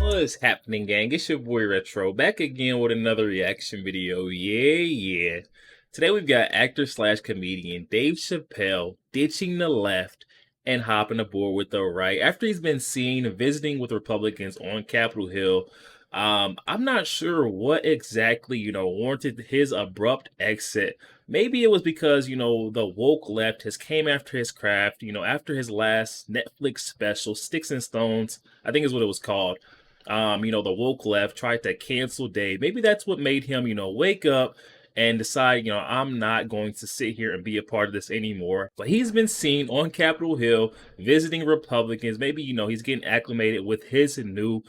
What's happening, gang? It's your boy Retro back again with another reaction video. Yeah. Today we've got actor slash comedian Dave Chappelle ditching the left and hopping aboard with the right after he's been seen visiting with Republicans on Capitol Hill. I'm not sure what exactly, warranted his abrupt exit. Maybe it was because, the woke left has came after his craft, after his last Netflix special, Sticks and Stones, I think is what it was called. The woke left tried to cancel Dave. Maybe that's what made him, wake up and decide, I'm not going to sit here and be a part of this anymore. But he's been seen on Capitol Hill visiting Republicans. Maybe, he's getting acclimated with his new,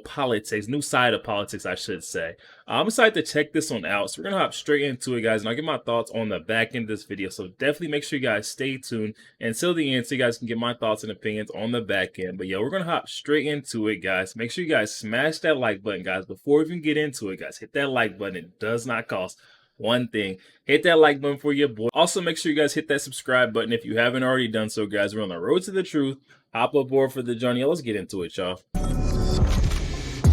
politics, new side of politics, I should say. I'm excited to check this one out. So we're going to hop straight into it, guys, and I'll get my thoughts on the back end of this video. So definitely make sure you guys stay tuned until the end so you guys can get my thoughts and opinions on the back end. But yeah, we're going to hop straight into it, guys. Make sure you guys smash that like button, guys. Before we even get into it, guys, hit that like button. It does not cost one thing. Hit that like button for your boy. Also, make sure you guys hit that subscribe button if you haven't already done so, guys. We're on the road to the truth. Hop aboard for the journey. Let's get into it, y'all.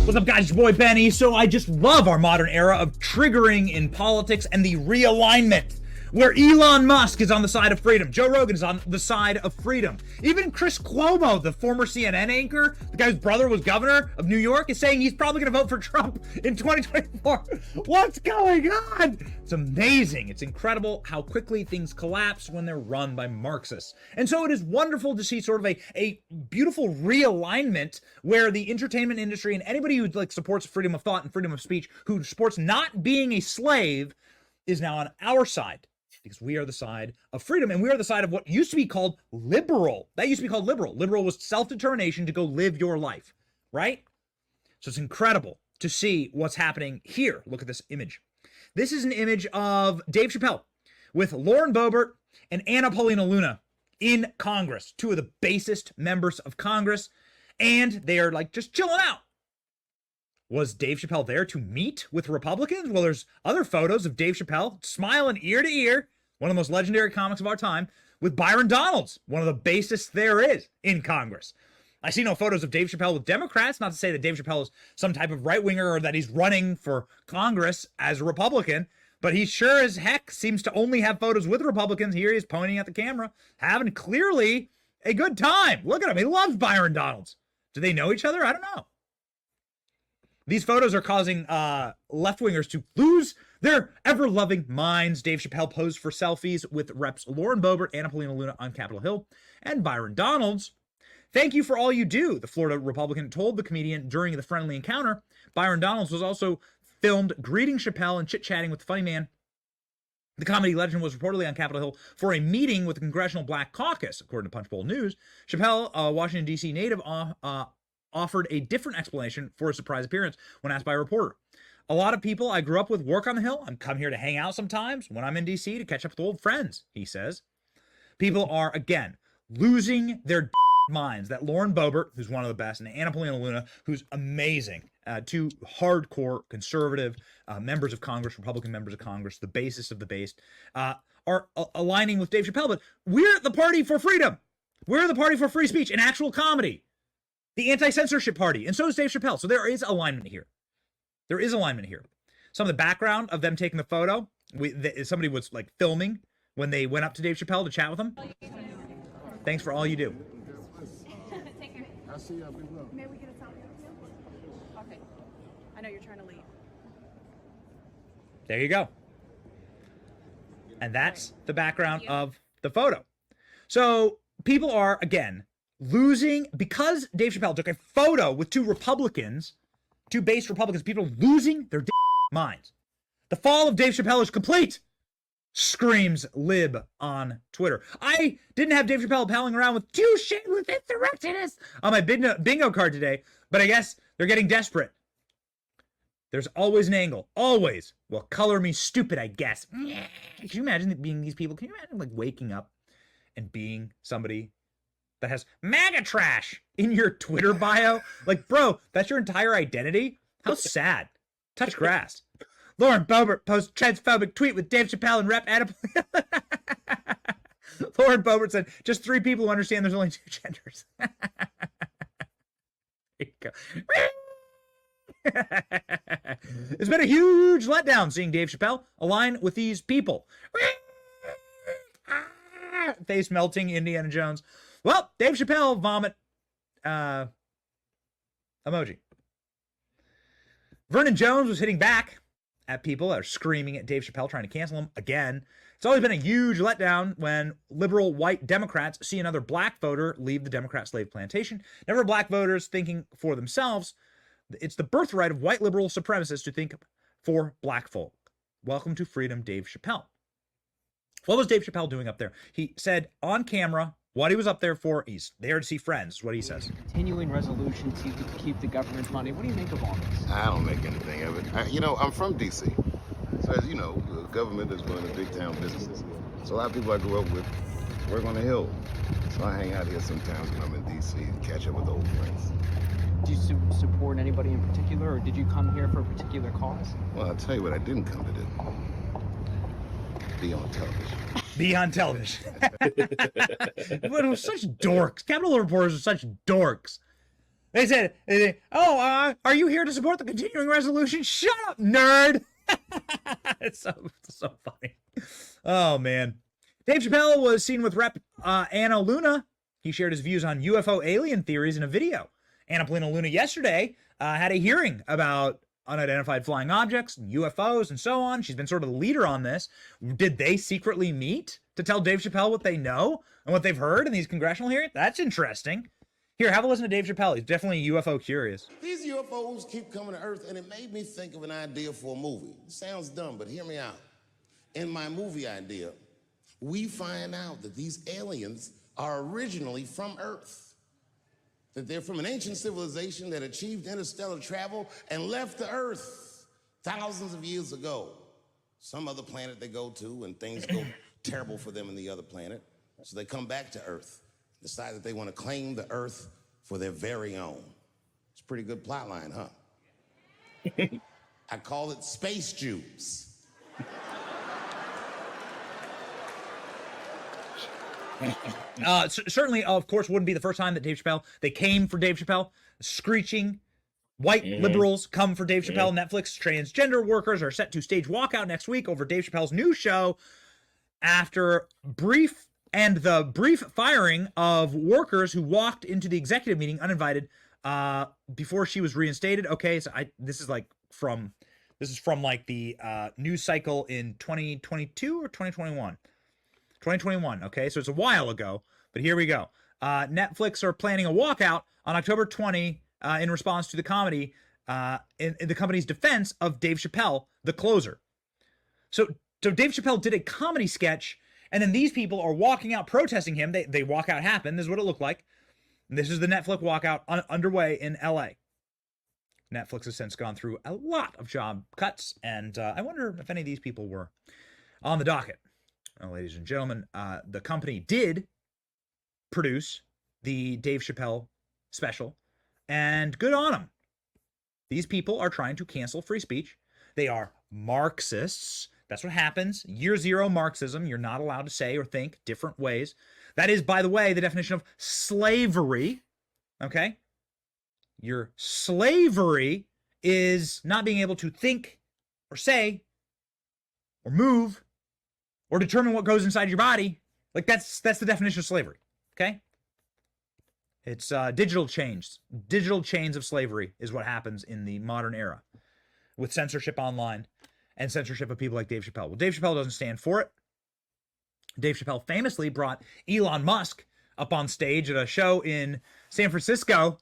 What's up, guys? Your boy Benny. So I just love our modern era of triggering in politics and the realignment, where Elon Musk is on the side of freedom, Joe Rogan is on the side of freedom. Even Chris Cuomo, the former CNN anchor, the guy whose brother was governor of New York, is saying he's probably going to vote for Trump in 2024. What's going on? It's amazing. It's incredible how quickly things collapse when they're run by Marxists. And so it is wonderful to see sort of a beautiful realignment where the entertainment industry and anybody who supports freedom of thought and freedom of speech, who supports not being a slave, is now on our side. Because we are the side of freedom, and we are the side of what used to be called liberal. That used to be called liberal. Liberal was self-determination to go live your life, right? So it's incredible to see what's happening here. Look at this image. This is an image of Dave Chappelle with Lauren Boebert and Anna Paulina Luna in Congress, two of the basest members of Congress, and they are just chilling out. Was Dave Chappelle there to meet with Republicans? Well, there's other photos of Dave Chappelle smiling ear to ear, one of the most legendary comics of our time, with Byron Donalds, one of the basest there is in Congress. I see no photos of Dave Chappelle with Democrats, not to say that Dave Chappelle is some type of right-winger or that he's running for Congress as a Republican, but he sure as heck seems to only have photos with Republicans. Here he is pointing at the camera, having clearly a good time. Look at him. He loves Byron Donalds. Do they know each other? I don't know. These photos are causing left-wingers to lose their ever-loving minds. Dave Chappelle posed for selfies with Reps Lauren Boebert, Anna Paulina Luna on Capitol Hill, and Byron Donalds. Thank you for all you do, the Florida Republican told the comedian during the friendly encounter. Byron Donalds was also filmed greeting Chappelle and chit-chatting with the funny man. The comedy legend was reportedly on Capitol Hill for a meeting with the Congressional Black Caucus, according to Punchbowl News. Chappelle, a Washington, D.C. native, offered a different explanation for his surprise appearance when asked by a reporter. A lot of people I grew up with work on the Hill. I'm come here to hang out sometimes when I'm in D.C. to catch up with old friends, he says. People are, again, losing their minds. That Lauren Boebert, who's one of the best, and Anna Paulina Luna, who's amazing, two hardcore conservative members of Congress, Republican members of Congress, the basest of the based, are aligning with Dave Chappelle. But we're the party for freedom. We're the party for free speech and actual comedy. The anti-censorship party, and so is Dave Chappelle. So there is alignment here. There is alignment here. Some of the background of them taking the photo, somebody was filming when they went up to Dave Chappelle to chat with him. Thanks for all you do. Take care. I'll see you. May we get a selfie? Okay. I know you're trying to leave. There you go. And that's the background of the photo. So people are, again, losing, because Dave Chappelle took a photo with two Republicans, two base Republicans, people are losing their minds. The fall of Dave Chappelle is complete, screams Lib on Twitter. I didn't have Dave Chappelle palling around with two shameless insurrectionists on my bingo card today, but I guess they're getting desperate. There's always an angle, always. Well, color me stupid, I guess. Can you imagine being these people? Can you imagine waking up and being somebody that has MAGA trash in your Twitter bio? Bro, that's your entire identity? How sad. Touch grass. Lauren Boebert posts transphobic tweet with Dave Chappelle and Rep. Anna. Lord Bobert said, just 3 people who understand there's only 2 genders. There you go. It's been a huge letdown seeing Dave Chappelle align with these people. Face melting Indiana Jones. Well, Dave Chappelle vomit emoji. Vernon Jones was hitting back at people that are screaming at Dave Chappelle, trying to cancel him again. It's always been a huge letdown when liberal white Democrats see another black voter leave the Democrat slave plantation. Never black voters thinking for themselves. It's the birthright of white liberal supremacists to think for black folk. Welcome to freedom, Dave Chappelle. What was Dave Chappelle doing up there? He said on camera what he was up there for. He's there to see friends, is what he says. Continuing resolution to keep the government funding. What do you make of all this? I don't make anything of it. I'm from D.C. So as you know, the government is one of the big town businesses. So a lot of people I grew up with work on the Hill. So I hang out here sometimes when I'm in D.C. and catch up with old friends. Do you support anybody in particular, or did you come here for a particular cause? Well, I'll tell you what I didn't come to do. Be on television. Be on television. But it was such dorks. Capitol reporters are such dorks. They said, are you here to support the continuing resolution? Shut up, nerd. It's so funny. Oh, man. Dave Chappelle was seen with Rep. Anna Luna. He shared his views on UFO alien theories in a video. Anna Luna yesterday had a hearing about unidentified flying objects and UFOs and so on. She's been sort of the leader on this. Did they secretly meet to tell Dave Chappelle what they know and what they've heard in these congressional hearings? That's interesting. Here, have a listen to Dave Chappelle. He's definitely UFO curious. These UFOs keep coming to Earth, and it made me think of an idea for a movie. It sounds dumb, but hear me out. In my movie idea, we find out that these aliens are originally from Earth. That they're from an ancient civilization that achieved interstellar travel and left the Earth thousands of years ago. Some other planet they go to, and things go terrible for them in the other planet. So they come back to Earth, decide that they want to claim the Earth for their very own. It's a pretty good plot line, huh? I call it Space Jews. Certainly, of course, wouldn't be the first time that they came for Dave Chappelle. Screeching white liberals come for Dave Chappelle. Netflix transgender workers are set to stage walkout next week over Dave Chappelle's new show after the brief firing of workers who walked into the executive meeting uninvited before she was reinstated. Okay, so this is from the news cycle in 2022 or 2021. 2021, okay? So it's a while ago, but here we go. Netflix are planning a walkout on October 20 in response to the comedy, in the company's defense of Dave Chappelle, the closer. So Dave Chappelle did a comedy sketch, and then these people are walking out protesting him. They walkout happened. This is what it looked like. And this is the Netflix walkout underway in LA. Netflix has since gone through a lot of job cuts, and I wonder if any of these people were on the docket. Well, ladies and gentlemen, the company did produce the Dave Chappelle special, and good on them. These people are trying to cancel free speech. They are Marxists. That's what happens. Year zero Marxism. You're not allowed to say or think different ways. That is, by the way, the definition of slavery. Okay? Your slavery is not being able to think or say or move or determine what goes inside your body. Like that's the definition of slavery, okay? It's digital chains. Digital chains of slavery is what happens in the modern era with censorship online and censorship of people like Dave Chappelle. Well, Dave Chappelle doesn't stand for it. Dave Chappelle famously brought Elon Musk up on stage at a show in San Francisco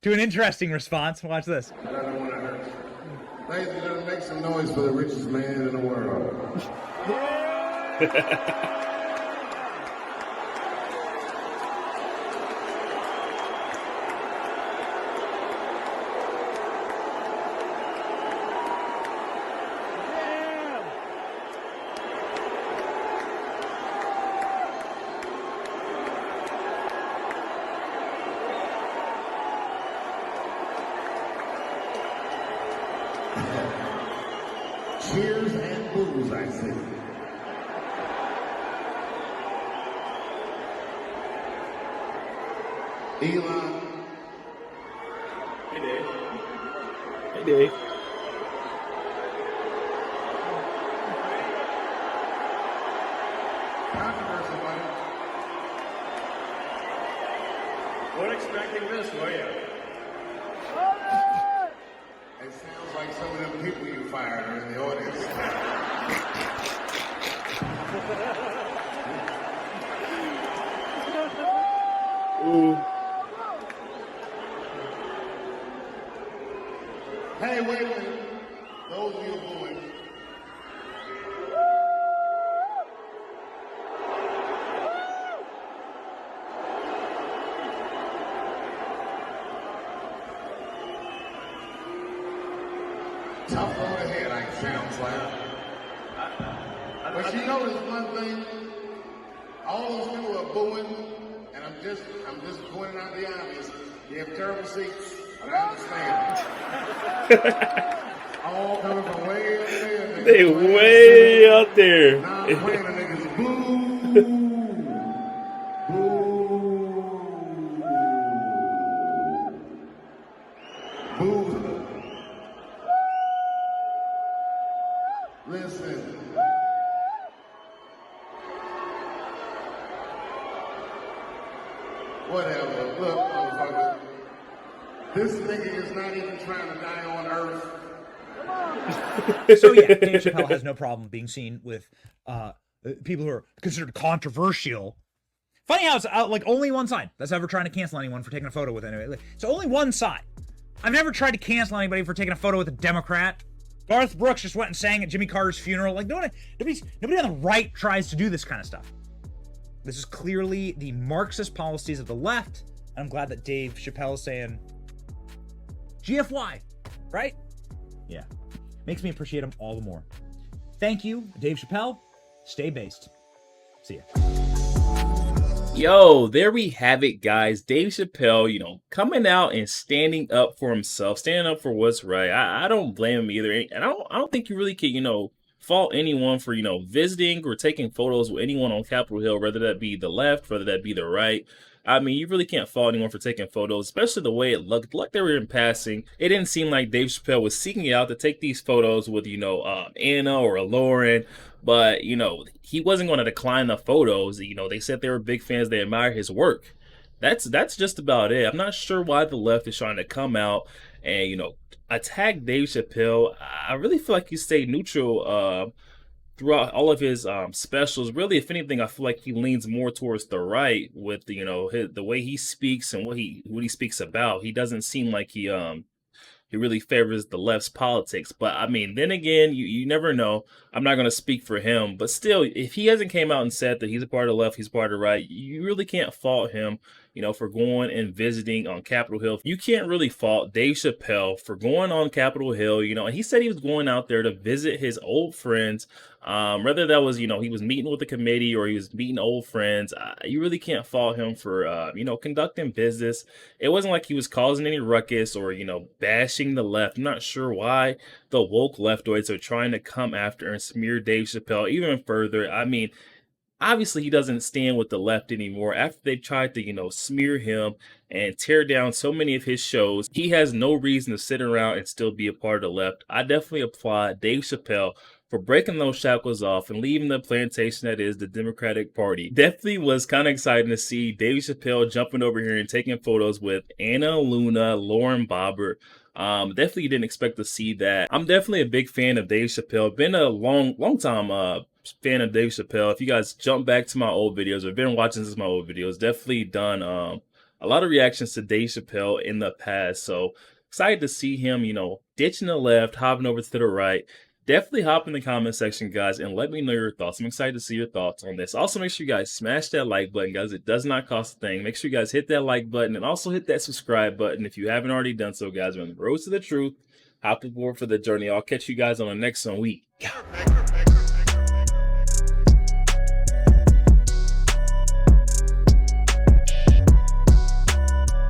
to an interesting response. Watch this. I don't want to hurt you. Ladies and gentlemen, make some noise for the richest man in the world. Cheers and booze, I see. Elon. Hey, Dave. Hey, Dave. Controversy, buddy. Weren't expecting this, were you? It sounds like some of them people you fired are in the audience. Ooh. Hey, wait a minute. Those of you booing. Tough road ahead, like sounds like. But you notice one thing, all those people are booing, and I'm just pointing out the obvious. You have terrible seats, and I understand. All coming from way up there. They way out there. Now I'm playing the niggas boo. Boo. Boo. Listen. Whatever. Look, motherfucker. This nigga is not even trying to die on Earth. So yeah, Dave Chappelle has no problem being seen with people who are considered controversial. Funny how it's like only one side that's ever trying to cancel anyone for taking a photo with anybody. So only one side. I've never tried to cancel anybody for taking a photo with a Democrat. Garth Brooks just went and sang at Jimmy Carter's funeral. Like nobody on the right tries to do this kind of stuff. This is clearly the Marxist policies of the left. And I'm glad that Dave Chappelle is saying GFY, right? Yeah. Makes me appreciate him all the more. Thank you, Dave Chappelle. Stay based. See ya. Yo, there we have it, guys. Dave Chappelle, coming out and standing up for himself, standing up for what's right. I don't blame him either. And I don't think you really can, fault anyone for, visiting or taking photos with anyone on Capitol Hill, whether that be the left, whether that be the right. I mean, you really can't fault anyone for taking photos, especially the way it looked. Like they were in passing. It didn't seem like Dave Chappelle was seeking out to take these photos with, Anna or Lauren. But, he wasn't going to decline the photos. They said they were big fans. They admire his work. That's just about it. I'm not sure why the left is trying to come out and, attack Dave Chappelle. I really feel like he stayed neutral throughout all of his specials. Really, if anything, I feel like he leans more towards the right with the way he speaks and what he speaks about. He doesn't seem like he really favors the left's politics. But I mean, then again, you never know. I'm not going to speak for him, but still, if he hasn't came out and said that he's a part of the left, he's a part of the right, you really can't fault him, for going and visiting on Capitol Hill. You can't really fault Dave Chappelle for going on Capitol Hill, and he said he was going out there to visit his old friends. Whether that was, he was meeting with the committee or he was meeting old friends, you really can't fault him for, conducting business. It wasn't like he was causing any ruckus or, bashing the left. I'm not sure why the woke leftoids are trying to come after and smear Dave Chappelle even further. I mean, obviously he doesn't stand with the left anymore. After they tried to, smear him and tear down so many of his shows, he has no reason to sit around and still be a part of the left. I definitely applaud Dave Chappelle for breaking those shackles off and leaving the plantation that is the Democratic Party. Definitely was kind of exciting to see Dave Chappelle jumping over here and taking photos with Anna Luna, Lauren Boebert. Definitely didn't expect to see that. I'm definitely a big fan of Dave Chappelle. Been a long time fan of Dave Chappelle. If you guys jump back to my old videos or been watching my old videos, definitely done a lot of reactions to Dave Chappelle in the past. So excited to see him, ditching the left, hopping over to the right. Definitely hop in the comment section, guys, and let me know your thoughts. I'm excited to see your thoughts on this. Also, make sure you guys smash that like button, guys. It does not cost a thing. Make sure you guys hit that like button and also hit that subscribe button if you haven't already done so, guys. We're on the road to the truth. Hop aboard for the journey. I'll catch you guys on the next one.